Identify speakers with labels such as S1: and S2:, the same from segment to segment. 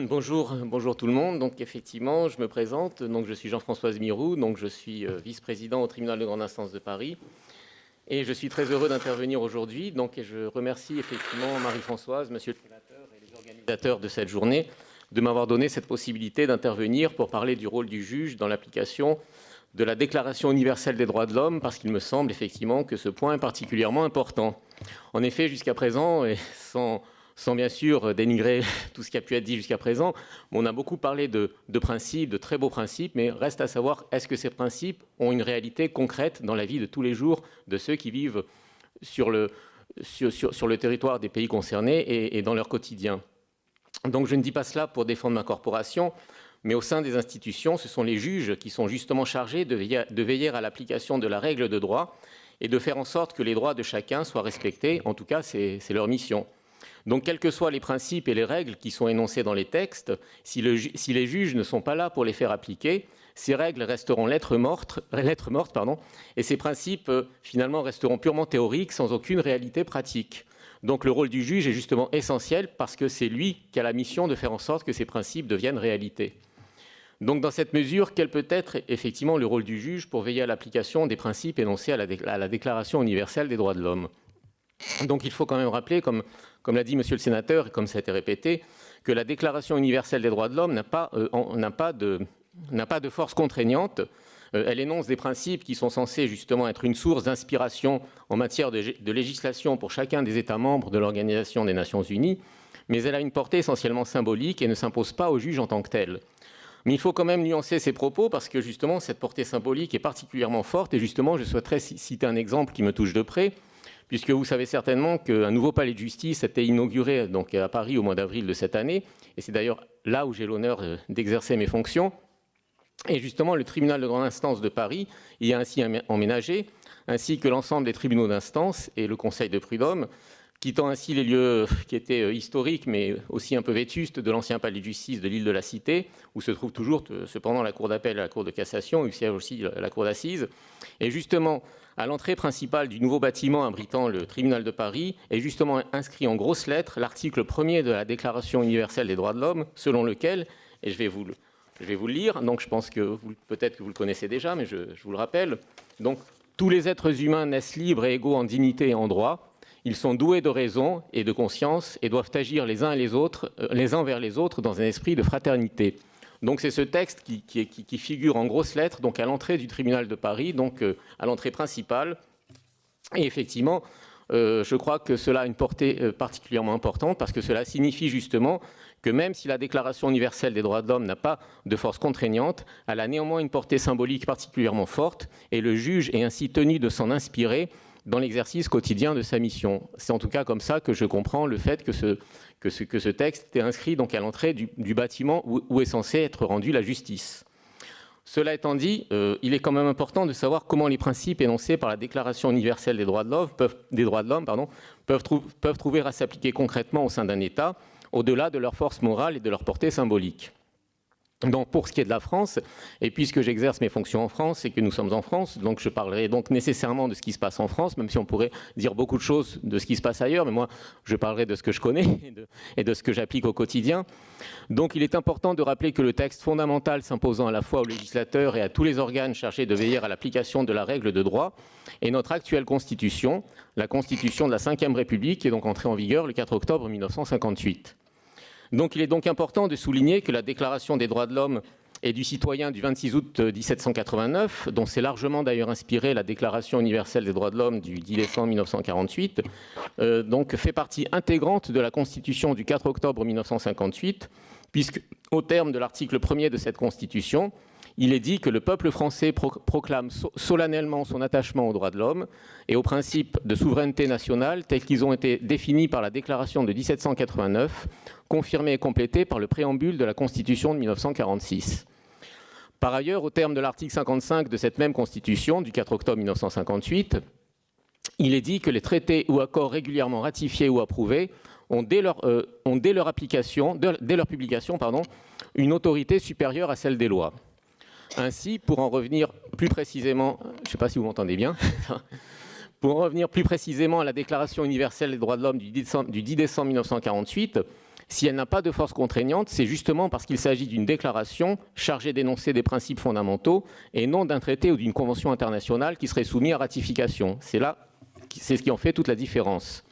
S1: Bonjour tout le monde. Donc effectivement, je me présente. Donc je suis Jean-François Zmiroux. Donc je suis vice-président au tribunal de grande instance de Paris. Et je suis très heureux d'intervenir aujourd'hui. Donc et je remercie effectivement Marie-Françoise, monsieur le sénateur et les organisateurs de cette journée de m'avoir donné cette possibilité d'intervenir pour parler du rôle du juge dans l'application de la Déclaration universelle des droits de l'homme, parce qu'il me semble effectivement que ce point est particulièrement important. En effet, jusqu'à présent, et sans bien sûr dénigrer tout ce qui a pu être dit jusqu'à présent, on a beaucoup parlé de principes, de très beaux principes, mais reste à savoir, est-ce que ces principes ont une réalité concrète dans la vie de tous les jours de ceux qui vivent sur le territoire des pays concernés et dans leur quotidien. Donc je ne dis pas cela pour défendre ma corporation, mais au sein des institutions, ce sont les juges qui sont justement chargés de veiller à l'application de la règle de droit et de faire en sorte que les droits de chacun soient respectés. En tout cas, c'est leur mission. Donc, quels que soient les principes et les règles qui sont énoncés dans les textes, si les juges ne sont pas là pour les faire appliquer, ces règles resteront lettres mortes, et ces principes, finalement, resteront purement théoriques, sans aucune réalité pratique. Donc, le rôle du juge est justement essentiel parce que c'est lui qui a la mission de faire en sorte que ces principes deviennent réalité. Donc, dans cette mesure, quel peut être effectivement le rôle du juge pour veiller à l'application des principes énoncés à la Déclaration universelle des droits de l'homme ? Donc, il faut quand même rappeler, comme l'a dit monsieur le sénateur, et comme ça a été répété, que la Déclaration universelle des droits de l'homme n'a pas de force contraignante. Elle énonce des principes qui sont censés justement être une source d'inspiration en matière de législation pour chacun des États membres de l'Organisation des Nations Unies, mais elle a une portée essentiellement symbolique et ne s'impose pas au juge en tant que tel. Mais il faut quand même nuancer ces propos parce que justement cette portée symbolique est particulièrement forte et justement je souhaiterais citer un exemple qui me touche de près, puisque vous savez certainement qu'un nouveau palais de justice a été inauguré donc, à Paris au mois d'avril de cette année, et c'est d'ailleurs là où j'ai l'honneur d'exercer mes fonctions. Et justement, le tribunal de grande instance de Paris y a ainsi emménagé, ainsi que l'ensemble des tribunaux d'instance et le conseil de prud'homme, quittant ainsi les lieux qui étaient historiques, mais aussi un peu vétustes de l'ancien palais de justice de l'île de la Cité, où se trouve toujours cependant la cour d'appel et la cour de cassation, où siège aussi la cour d'assises. Et justement, à l'entrée principale du nouveau bâtiment abritant le tribunal de Paris est justement inscrit en grosses lettres l'article 1er de la Déclaration universelle des droits de l'homme, selon lequel, et je vais vous le lire, donc je pense que peut-être que vous le connaissez déjà, mais je vous le rappelle. Donc, tous les êtres humains naissent libres et égaux en dignité et en droit. Ils sont doués de raison et de conscience et doivent agir les uns vers les autres dans un esprit de fraternité. Donc c'est ce texte qui figure en grosses lettres donc à l'entrée du tribunal de Paris, donc à l'entrée principale. Et effectivement, je crois que cela a une portée particulièrement importante parce que cela signifie justement que même si la Déclaration universelle des droits de l'homme n'a pas de force contraignante, elle a néanmoins une portée symbolique particulièrement forte et le juge est ainsi tenu de s'en inspirer dans l'exercice quotidien de sa mission. C'est en tout cas comme ça que je comprends le fait que ce texte est inscrit donc à l'entrée du bâtiment où est censée être rendue la justice. Cela étant dit, il est quand même important de savoir comment les principes énoncés par la Déclaration universelle des droits de l'homme peuvent trouver à s'appliquer concrètement au sein d'un État, au-delà de leur force morale et de leur portée symbolique. Donc pour ce qui est de la France, et puisque j'exerce mes fonctions en France et que nous sommes en France, donc je parlerai donc nécessairement de ce qui se passe en France, même si on pourrait dire beaucoup de choses de ce qui se passe ailleurs, mais moi je parlerai de ce que je connais et de ce que j'applique au quotidien. Donc il est important de rappeler que le texte fondamental s'imposant à la fois aux législateurs et à tous les organes chargés de veiller à l'application de la règle de droit est notre actuelle Constitution, la Constitution de la Ve République, qui est donc entrée en vigueur le 4 octobre 1958. Donc il est donc important de souligner que la Déclaration des droits de l'homme et du citoyen du 26 août 1789, dont s'est largement d'ailleurs inspirée la Déclaration universelle des droits de l'homme du 10 décembre 1948, donc fait partie intégrante de la Constitution du 4 octobre 1958, puisque au terme de l'article 1er de cette Constitution, il est dit que le peuple français proclame solennellement son attachement aux droits de l'homme et aux principes de souveraineté nationale tels qu'ils ont été définis par la Déclaration de 1789, confirmée et complétée par le préambule de la Constitution de 1946. Par ailleurs, au terme de l'article 55 de cette même Constitution du 4 octobre 1958, il est dit que les traités ou accords régulièrement ratifiés ou approuvés ont dès leur publication, une autorité supérieure à celle des lois. Ainsi, pour en revenir plus précisément, je ne sais pas si vous m'entendez bien, pour en revenir plus précisément à la Déclaration universelle des droits de l'homme du 10 décembre 1948, Si elle n'a pas de force contraignante, c'est justement parce qu'il s'agit d'une déclaration chargée d'énoncer des principes fondamentaux et non d'un traité ou d'une convention internationale qui serait soumis à ratification. C'est ce qui en fait toute la différence.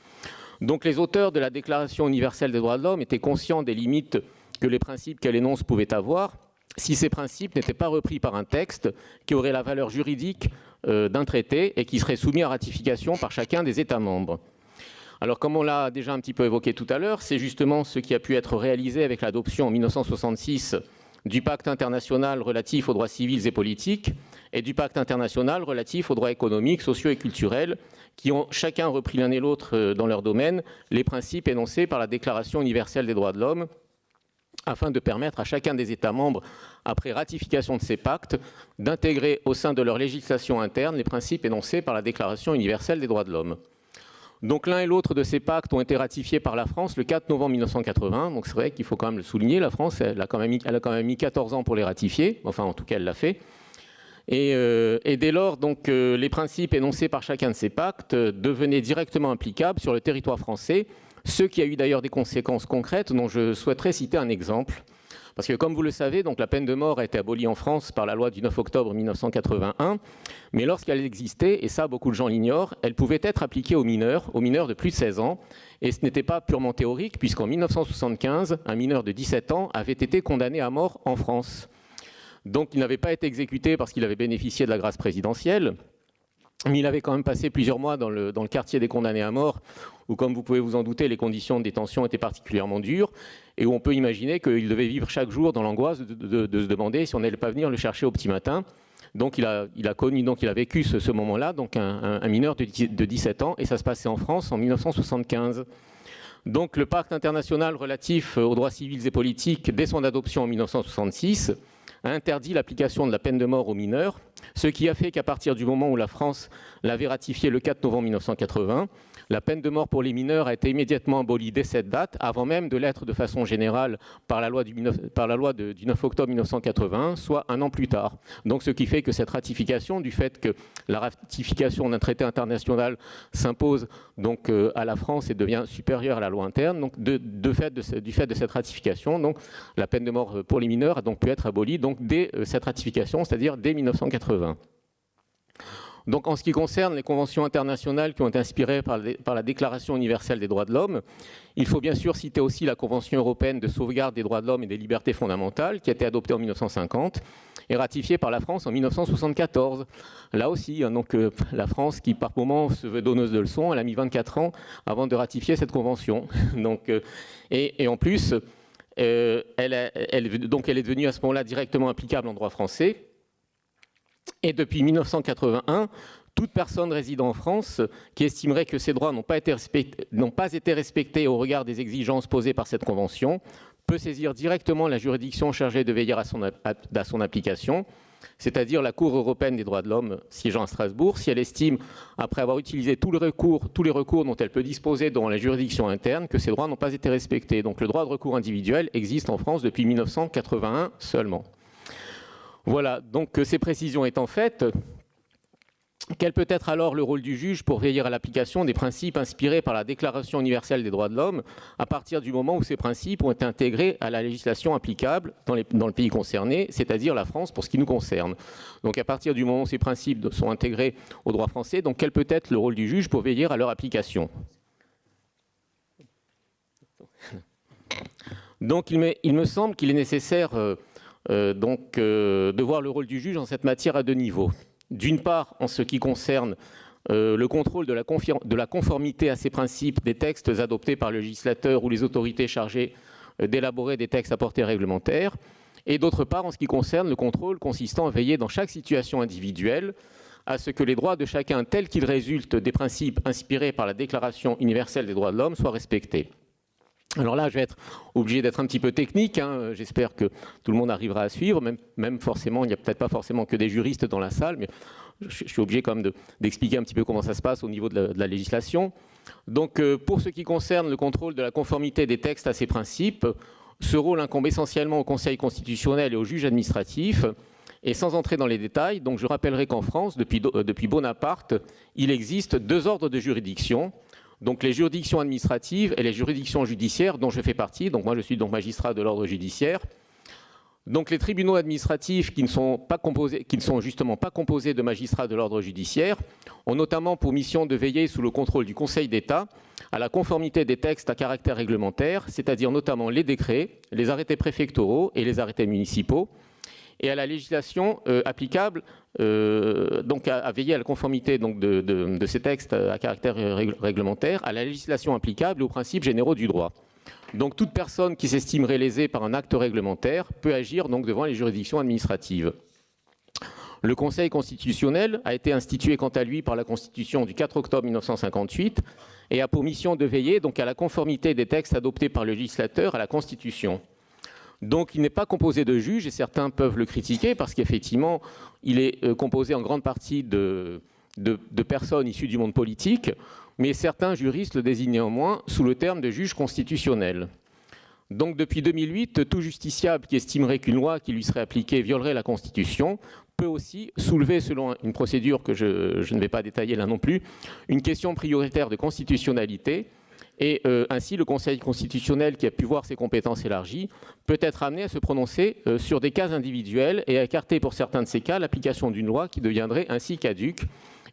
S1: Donc les auteurs de la Déclaration universelle des droits de l'homme étaient conscients des limites que les principes qu'elle énonce pouvaient avoir si ces principes n'étaient pas repris par un texte qui aurait la valeur juridique d'un traité et qui serait soumis à ratification par chacun des États membres. Alors, comme on l'a déjà un petit peu évoqué tout à l'heure, c'est justement ce qui a pu être réalisé avec l'adoption en 1966 du pacte international relatif aux droits civils et politiques et du pacte international relatif aux droits économiques, sociaux et culturels, qui ont chacun repris l'un et l'autre dans leur domaine les principes énoncés par la Déclaration universelle des droits de l'homme, afin de permettre à chacun des États membres, après ratification de ces pactes, d'intégrer au sein de leur législation interne les principes énoncés par la Déclaration universelle des droits de l'homme. Donc l'un et l'autre de ces pactes ont été ratifiés par la France le 4 novembre 1980. Donc c'est vrai qu'il faut quand même le souligner, la France, elle a quand même mis 14 ans pour les ratifier, enfin en tout cas elle l'a fait. Et dès lors, donc, les principes énoncés par chacun de ces pactes devenaient directement applicables sur le territoire français, ce qui a eu d'ailleurs des conséquences concrètes dont je souhaiterais citer un exemple. Parce que comme vous le savez, donc, la peine de mort a été abolie en France par la loi du 9 octobre 1981, mais lorsqu'elle existait, et ça beaucoup de gens l'ignorent, elle pouvait être appliquée aux mineurs de plus de 16 ans, et ce n'était pas purement théorique, puisqu'en 1975, un mineur de 17 ans avait été condamné à mort en France. Donc il n'avait pas été exécuté parce qu'il avait bénéficié de la grâce présidentielle, mais il avait quand même passé plusieurs mois dans le quartier des condamnés à mort, où, comme vous pouvez vous en douter, les conditions de détention étaient particulièrement dures, et où on peut imaginer qu'il devait vivre chaque jour dans l'angoisse de se demander si on n'allait pas venir le chercher au petit matin. Donc il a vécu ce moment-là, donc un mineur de 17 ans, et ça se passait en France en 1975. Donc le pacte international relatif aux droits civils et politiques, dès son adoption en 1966, a interdit l'application de la peine de mort aux mineurs, ce qui a fait qu'à partir du moment où la France l'avait ratifié le 4 novembre 1980, la peine de mort pour les mineurs a été immédiatement abolie dès cette date, avant même de l'être de façon générale par la loi du 9 octobre 1981, soit un an plus tard. Donc ce qui fait que cette ratification, du fait que la ratification d'un traité international s'impose donc à la France et devient supérieure à la loi interne, donc du fait de cette ratification, donc la peine de mort pour les mineurs a donc pu être abolie donc dès cette ratification, c'est-à-dire dès 1980. Donc, en ce qui concerne les conventions internationales qui ont été inspirées par la Déclaration universelle des droits de l'homme, il faut bien sûr citer aussi la Convention européenne de sauvegarde des droits de l'homme et des libertés fondamentales, qui a été adoptée en 1950 et ratifiée par la France en 1974. Là aussi, donc, la France, qui par moments se veut donneuse de leçons, elle a mis 24 ans avant de ratifier cette convention. Donc, et en plus, elle est devenue à ce moment-là directement applicable en droit français. Et depuis 1981, toute personne résidant en France qui estimerait que ses droits n'ont pas été respectés au regard des exigences posées par cette convention peut saisir directement la juridiction chargée de veiller à son application, c'est-à-dire la Cour européenne des droits de l'homme siégeant à Strasbourg, si elle estime, après avoir utilisé tous les recours dont elle peut disposer dans la juridiction interne, que ces droits n'ont pas été respectés. Donc le droit de recours individuel existe en France depuis 1981 seulement. Voilà, donc ces précisions étant faites, quel peut être alors le rôle du juge pour veiller à l'application des principes inspirés par la Déclaration universelle des droits de l'homme à partir du moment où ces principes ont été intégrés à la législation applicable dans le pays concerné, c'est-à-dire la France pour ce qui nous concerne. Donc à partir du moment où ces principes sont intégrés au droit français, donc quel peut être le rôle du juge pour veiller à leur application ? Donc il me semble qu'il est nécessaire de voir le rôle du juge en cette matière à deux niveaux. D'une part, en ce qui concerne le contrôle de la conformité à ces principes des textes adoptés par le législateur ou les autorités chargées d'élaborer des textes à portée réglementaire, et d'autre part, en ce qui concerne le contrôle consistant à veiller dans chaque situation individuelle à ce que les droits de chacun tels qu'ils résultent des principes inspirés par la Déclaration universelle des droits de l'homme soient respectés. Alors là, je vais être obligé d'être un petit peu technique, hein. J'espère que tout le monde arrivera à suivre, même forcément, il n'y a peut-être pas forcément que des juristes dans la salle, mais je suis obligé quand même d'expliquer un petit peu comment ça se passe au niveau de la législation. Donc pour ce qui concerne le contrôle de la conformité des textes à ces principes, ce rôle incombe essentiellement au Conseil constitutionnel et aux juges administratifs. Et sans entrer dans les détails, donc je rappellerai qu'en France, depuis Bonaparte, il existe deux ordres de juridiction. Donc les juridictions administratives et les juridictions judiciaires dont je fais partie. Donc moi je suis donc magistrat de l'ordre judiciaire. Donc les tribunaux administratifs qui ne sont justement pas composés de magistrats de l'ordre judiciaire ont notamment pour mission de veiller sous le contrôle du Conseil d'État à la conformité des textes à caractère réglementaire, c'est-à-dire notamment les décrets, les arrêtés préfectoraux et les arrêtés municipaux, et à la législation applicable, donc à veiller à la conformité donc, de ces textes à caractère réglementaire à la législation applicable et aux principes généraux du droit. Donc toute personne qui s'estimerait lésée par un acte réglementaire peut agir donc devant les juridictions administratives. Le Conseil constitutionnel a été institué quant à lui par la Constitution du 4 octobre 1958 et a pour mission de veiller donc à la conformité des textes adoptés par le législateur à la Constitution. Donc il n'est pas composé de juges et certains peuvent le critiquer parce qu'effectivement il est composé en grande partie de personnes issues du monde politique, mais certains juristes le désignent néanmoins sous le terme de juge constitutionnel. Donc depuis 2008, tout justiciable qui estimerait qu'une loi qui lui serait appliquée violerait la Constitution peut aussi soulever, selon une procédure que je ne vais pas détailler là non plus, une question prioritaire de constitutionnalité. Et ainsi, le Conseil constitutionnel, qui a pu voir ses compétences élargies, peut être amené à se prononcer sur des cas individuels et à écarter pour certains de ces cas l'application d'une loi qui deviendrait ainsi caduque.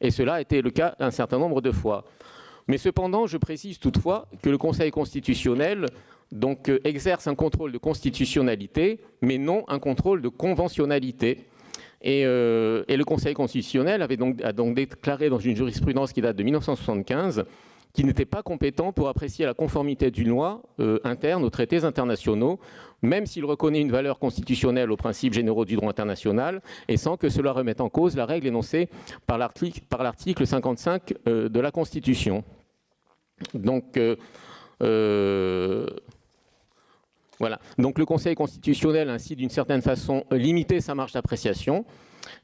S1: Et cela a été le cas un certain nombre de fois. Mais cependant, je précise toutefois que le Conseil constitutionnel donc, exerce un contrôle de constitutionnalité, mais non un contrôle de conventionnalité. Et le Conseil constitutionnel a donc déclaré dans une jurisprudence qui date de 1975 qu'il n'était pas compétent pour apprécier la conformité d'une loi interne aux traités internationaux, même s'il reconnaît une valeur constitutionnelle aux principes généraux du droit international, et sans que cela remette en cause la règle énoncée par l'article 55 de la Constitution. Donc, voilà. Donc le Conseil constitutionnel a ainsi d'une certaine façon limité sa marge d'appréciation.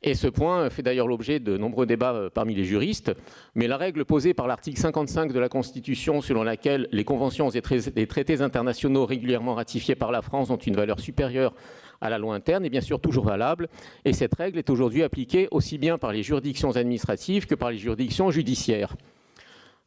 S1: Et ce point fait d'ailleurs l'objet de nombreux débats parmi les juristes. Mais la règle posée par l'article 55 de la Constitution, selon laquelle les conventions et traités internationaux régulièrement ratifiés par la France ont une valeur supérieure à la loi interne, est bien sûr toujours valable. Et cette règle est aujourd'hui appliquée aussi bien par les juridictions administratives que par les juridictions judiciaires.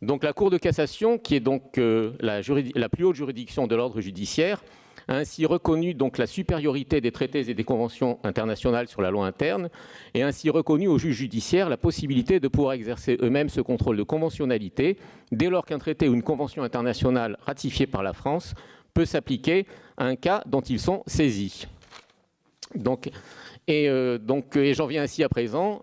S1: Donc la Cour de cassation, qui est donc la plus haute juridiction de l'ordre judiciaire, a ainsi reconnu donc la supériorité des traités et des conventions internationales sur la loi interne et ainsi reconnu aux juges judiciaires la possibilité de pouvoir exercer eux-mêmes ce contrôle de conventionnalité dès lors qu'un traité ou une convention internationale ratifiée par la France peut s'appliquer à un cas dont ils sont saisis. Et j'en viens ainsi à présent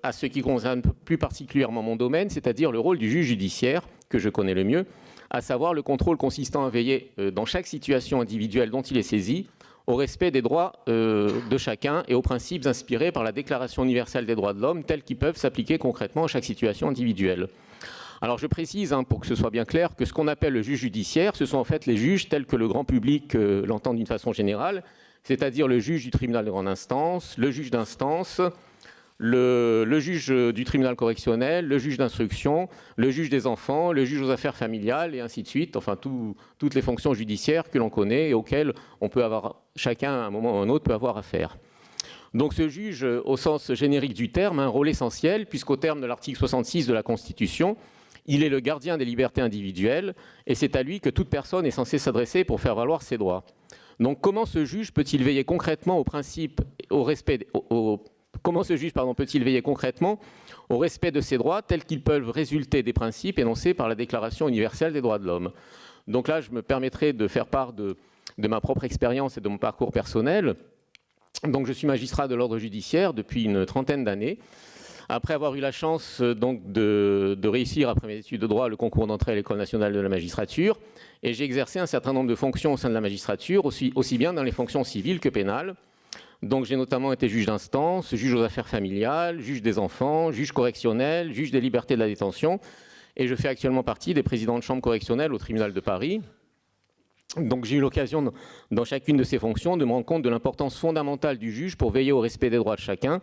S1: à ce qui concerne plus particulièrement mon domaine, c'est-à-dire le rôle du juge judiciaire, que je connais le mieux, à savoir le contrôle consistant à veiller dans chaque situation individuelle dont il est saisi au respect des droits de chacun et aux principes inspirés par la Déclaration universelle des droits de l'homme tels qu'ils peuvent s'appliquer concrètement à chaque situation individuelle. Alors je précise, pour que ce soit bien clair, que ce qu'on appelle le juge judiciaire, ce sont en fait les juges tels que le grand public l'entend d'une façon générale, c'est-à-dire le juge du tribunal de grande instance, le juge d'instance, le juge du tribunal correctionnel, le juge d'instruction, le juge des enfants, le juge aux affaires familiales et ainsi de suite, enfin toutes les fonctions judiciaires que l'on connaît et auxquelles on peut avoir, chacun à un moment ou à un autre peut avoir affaire. Donc ce juge, au sens générique du terme, a un rôle essentiel puisqu'au terme de l'article 66 de la Constitution, il est le gardien des libertés individuelles et c'est à lui que toute personne est censée s'adresser pour faire valoir ses droits. Donc comment ce juge peut-il veiller concrètement au principe, comment ce juge peut-il veiller concrètement au respect de ces droits tels qu'ils peuvent résulter des principes énoncés par la Déclaration universelle des droits de l'homme? Donc là, je me permettrai de faire part de ma propre expérience et de mon parcours personnel. Donc je suis magistrat de l'ordre judiciaire depuis une trentaine d'années. Après avoir eu la chance donc, de réussir, après mes études de droit, le concours d'entrée à l'École nationale de la magistrature, et j'ai exercé un certain nombre de fonctions au sein de la magistrature, aussi bien dans les fonctions civiles que pénales. Donc j'ai notamment été juge d'instance, juge aux affaires familiales, juge des enfants, juge correctionnel, juge des libertés de la détention, et je fais actuellement partie des présidents de chambre correctionnelle au tribunal de Paris. Donc j'ai eu l'occasion, dans chacune de ces fonctions, de me rendre compte de l'importance fondamentale du juge pour veiller au respect des droits de chacun.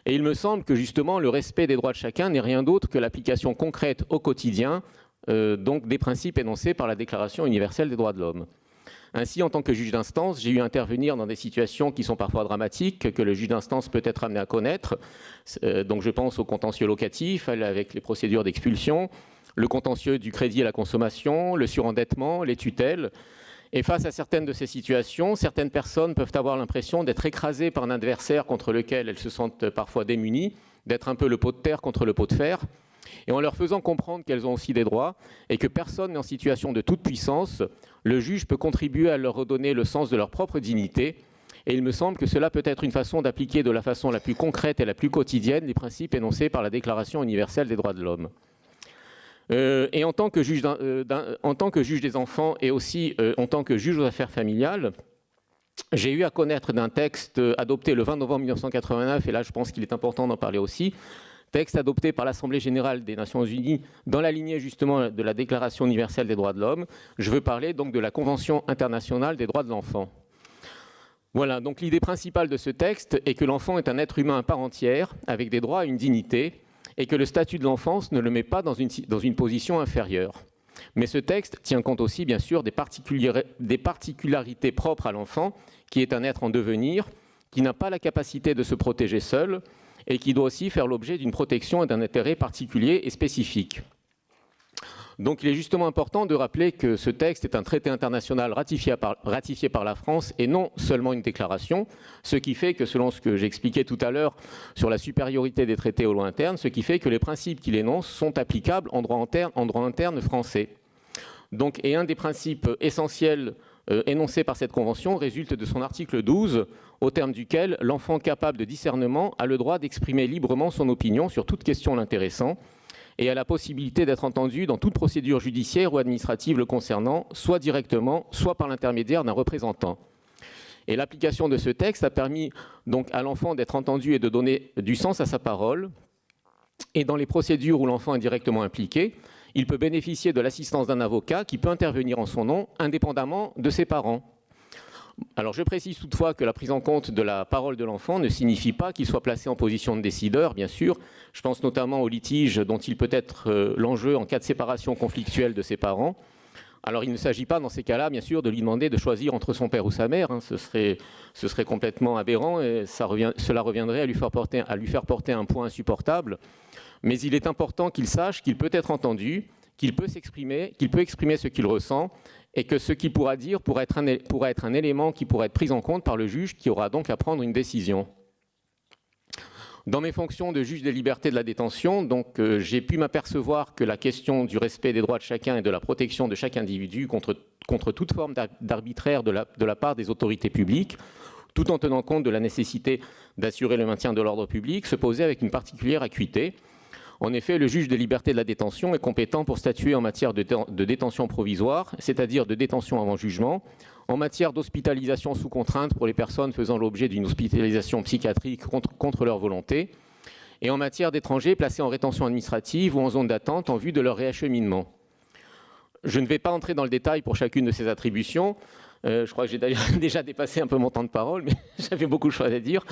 S1: Et il me semble que justement le respect des droits de chacun n'est rien d'autre que l'application concrète au quotidien donc des principes énoncés par la Déclaration universelle des droits de l'homme. Ainsi, en tant que juge d'instance, j'ai eu à intervenir dans des situations qui sont parfois dramatiques, que le juge d'instance peut être amené à connaître. Donc je pense aux contentieux locatifs, avec les procédures d'expulsion, le contentieux du crédit à la consommation, le surendettement, les tutelles. Et face à certaines de ces situations, certaines personnes peuvent avoir l'impression d'être écrasées par un adversaire contre lequel elles se sentent parfois démunies, d'être un peu le pot de terre contre le pot de fer. Et en leur faisant comprendre qu'elles ont aussi des droits et que personne n'est en situation de toute puissance, le juge peut contribuer à leur redonner le sens de leur propre dignité. Et il me semble que cela peut être une façon d'appliquer de la façon la plus concrète et la plus quotidienne les principes énoncés par la Déclaration universelle des droits de l'homme. Et en tant que juge des enfants et aussi en tant que juge aux affaires familiales, j'ai eu à connaître d'un texte adopté le 20 novembre 1989, et là je pense qu'il est important d'en parler aussi, texte adopté par l'Assemblée générale des Nations unies dans la lignée justement de la Déclaration universelle des droits de l'homme. Je veux parler donc de la Convention internationale des droits de l'enfant. Voilà, donc l'idée principale de ce texte est que l'enfant est un être humain à part entière, avec des droits et une dignité, et que le statut de l'enfance ne le met pas dans une position inférieure. Mais ce texte tient compte aussi, bien sûr, des particularités propres à l'enfant, qui est un être en devenir, qui n'a pas la capacité de se protéger seul, et qui doit aussi faire l'objet d'une protection et d'un intérêt particulier et spécifique. Donc il est justement important de rappeler que ce texte est un traité international ratifié par la France et non seulement une déclaration, ce qui fait que, selon ce que j'expliquais tout à l'heure sur la supériorité des traités aux lois internes, ce qui fait que les principes qu'il énonce sont applicables en droit interne français. Donc, et un des principes essentiels énoncés par cette convention résulte de son article 12, au terme duquel l'enfant capable de discernement a le droit d'exprimer librement son opinion sur toute question l'intéressant, et a la possibilité d'être entendu dans toute procédure judiciaire ou administrative le concernant, soit directement, soit par l'intermédiaire d'un représentant. Et l'application de ce texte a permis donc à l'enfant d'être entendu et de donner du sens à sa parole. Et dans les procédures où l'enfant est directement impliqué, il peut bénéficier de l'assistance d'un avocat qui peut intervenir en son nom, indépendamment de ses parents. Alors je précise toutefois que la prise en compte de la parole de l'enfant ne signifie pas qu'il soit placé en position de décideur, bien sûr. Je pense notamment au litige dont il peut être l'enjeu en cas de séparation conflictuelle de ses parents. Alors il ne s'agit pas dans ces cas-là, bien sûr, de lui demander de choisir entre son père ou sa mère. Ce serait complètement aberrant et cela reviendrait à lui faire porter un poids insupportable. Mais il est important qu'il sache qu'il peut être entendu, qu'il peut s'exprimer, qu'il peut exprimer ce qu'il ressent, et que ce qu'il pourra dire pourra être un élément qui pourra être pris en compte par le juge qui aura donc à prendre une décision. Dans mes fonctions de juge des libertés de la détention, j'ai pu m'apercevoir que la question du respect des droits de chacun et de la protection de chaque individu contre toute forme d'arbitraire de la part des autorités publiques, tout en tenant compte de la nécessité d'assurer le maintien de l'ordre public, se posait avec une particulière acuité. En effet, le juge des libertés de la détention est compétent pour statuer en matière de détention provisoire, c'est-à-dire de détention avant jugement, en matière d'hospitalisation sous contrainte pour les personnes faisant l'objet d'une hospitalisation psychiatrique contre leur volonté, et en matière d'étrangers placés en rétention administrative ou en zone d'attente en vue de leur réacheminement. Je ne vais pas entrer dans le détail pour chacune de ces attributions. Je crois que j'ai déjà dépassé un peu mon temps de parole, mais j'avais beaucoup de choses à dire.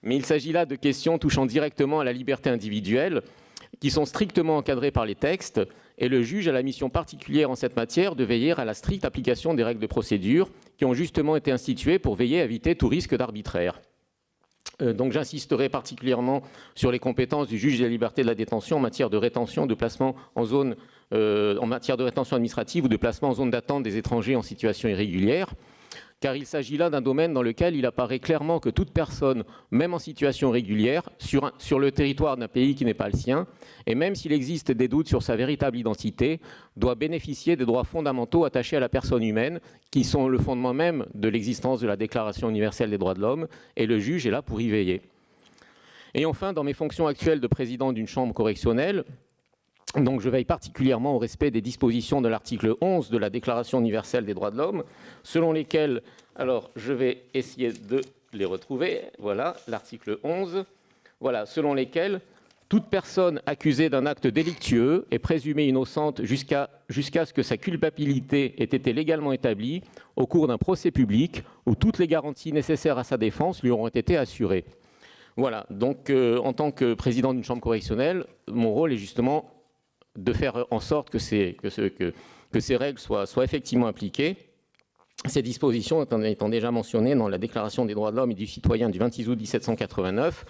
S1: Mais il s'agit là de questions touchant directement à la liberté individuelle, qui sont strictement encadrés par les textes, et le juge a la mission particulière en cette matière de veiller à la stricte application des règles de procédure qui ont justement été instituées pour veiller à éviter tout risque d'arbitraire. Donc j'insisterai particulièrement sur les compétences du juge des libertés de la détention en matière de rétention, de placement en matière de rétention administrative ou de placement en zone d'attente des étrangers en situation irrégulière, car il s'agit là d'un domaine dans lequel il apparaît clairement que toute personne, même en situation régulière, sur le territoire d'un pays qui n'est pas le sien, et même s'il existe des doutes sur sa véritable identité, doit bénéficier des droits fondamentaux attachés à la personne humaine, qui sont le fondement même de l'existence de la Déclaration universelle des droits de l'homme, et le juge est là pour y veiller. Et enfin, dans mes fonctions actuelles de président d'une chambre correctionnelle, donc je veille particulièrement au respect des dispositions de l'article 11 de la Déclaration universelle des droits de l'homme, selon lesquelles, alors je vais essayer de les retrouver, voilà, l'article 11, voilà, selon lesquelles toute personne accusée d'un acte délictueux est présumée innocente jusqu'à ce que sa culpabilité ait été légalement établie au cours d'un procès public où toutes les garanties nécessaires à sa défense lui auront été assurées. Voilà, donc en tant que président d'une chambre correctionnelle, mon rôle est justement de faire en sorte que ces règles soient effectivement appliquées. Ces dispositions étant déjà mentionnées dans la Déclaration des droits de l'homme et du citoyen du 26 août 1789,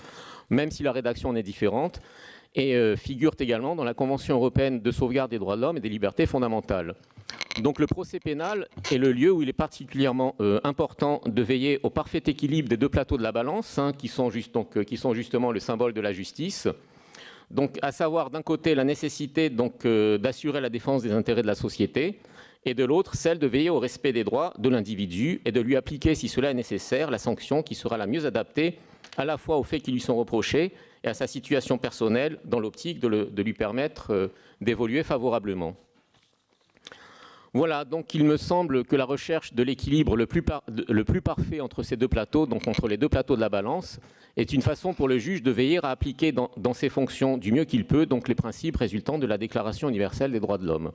S1: même si la rédaction en est différente, et figurent également dans la Convention européenne de sauvegarde des droits de l'homme et des libertés fondamentales. Donc le procès pénal est le lieu où il est particulièrement important de veiller au parfait équilibre des deux plateaux de la balance, qui sont justement le symbole de la justice. Donc, à savoir d'un côté la nécessité d'assurer la défense des intérêts de la société, et de l'autre celle de veiller au respect des droits de l'individu et de lui appliquer, si cela est nécessaire, la sanction qui sera la mieux adaptée à la fois aux faits qui lui sont reprochés et à sa situation personnelle, dans l'optique de lui permettre d'évoluer favorablement. Voilà, donc il me semble que la recherche de l'équilibre le plus parfait entre ces deux plateaux, donc entre les deux plateaux de la balance, est une façon pour le juge de veiller à appliquer dans ses fonctions du mieux qu'il peut donc les principes résultant de la Déclaration universelle des droits de l'homme.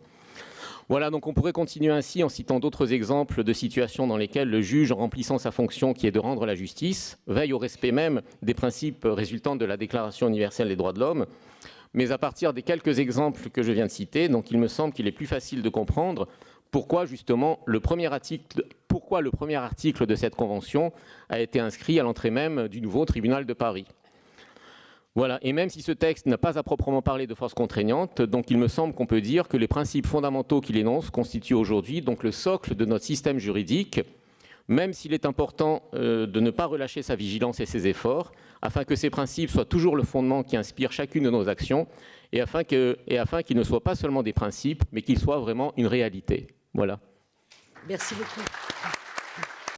S1: Voilà, donc on pourrait continuer ainsi en citant d'autres exemples de situations dans lesquelles le juge, en remplissant sa fonction qui est de rendre la justice, veille au respect même des principes résultant de la Déclaration universelle des droits de l'homme. Mais à partir des quelques exemples que je viens de citer, donc il me semble qu'il est plus facile de comprendre pourquoi justement le premier article de cette convention a été inscrit à l'entrée même du nouveau tribunal de Paris. Voilà, et même si ce texte n'a pas à proprement parler de force contraignante, donc il me semble qu'on peut dire que les principes fondamentaux qu'il énonce constituent aujourd'hui donc le socle de notre système juridique, même s'il est important de ne pas relâcher sa vigilance et ses efforts, afin que ces principes soient toujours le fondement qui inspire chacune de nos actions, et afin qu'ils ne soient pas seulement des principes, mais qu'ils soient vraiment une réalité. Voilà.
S2: Merci beaucoup.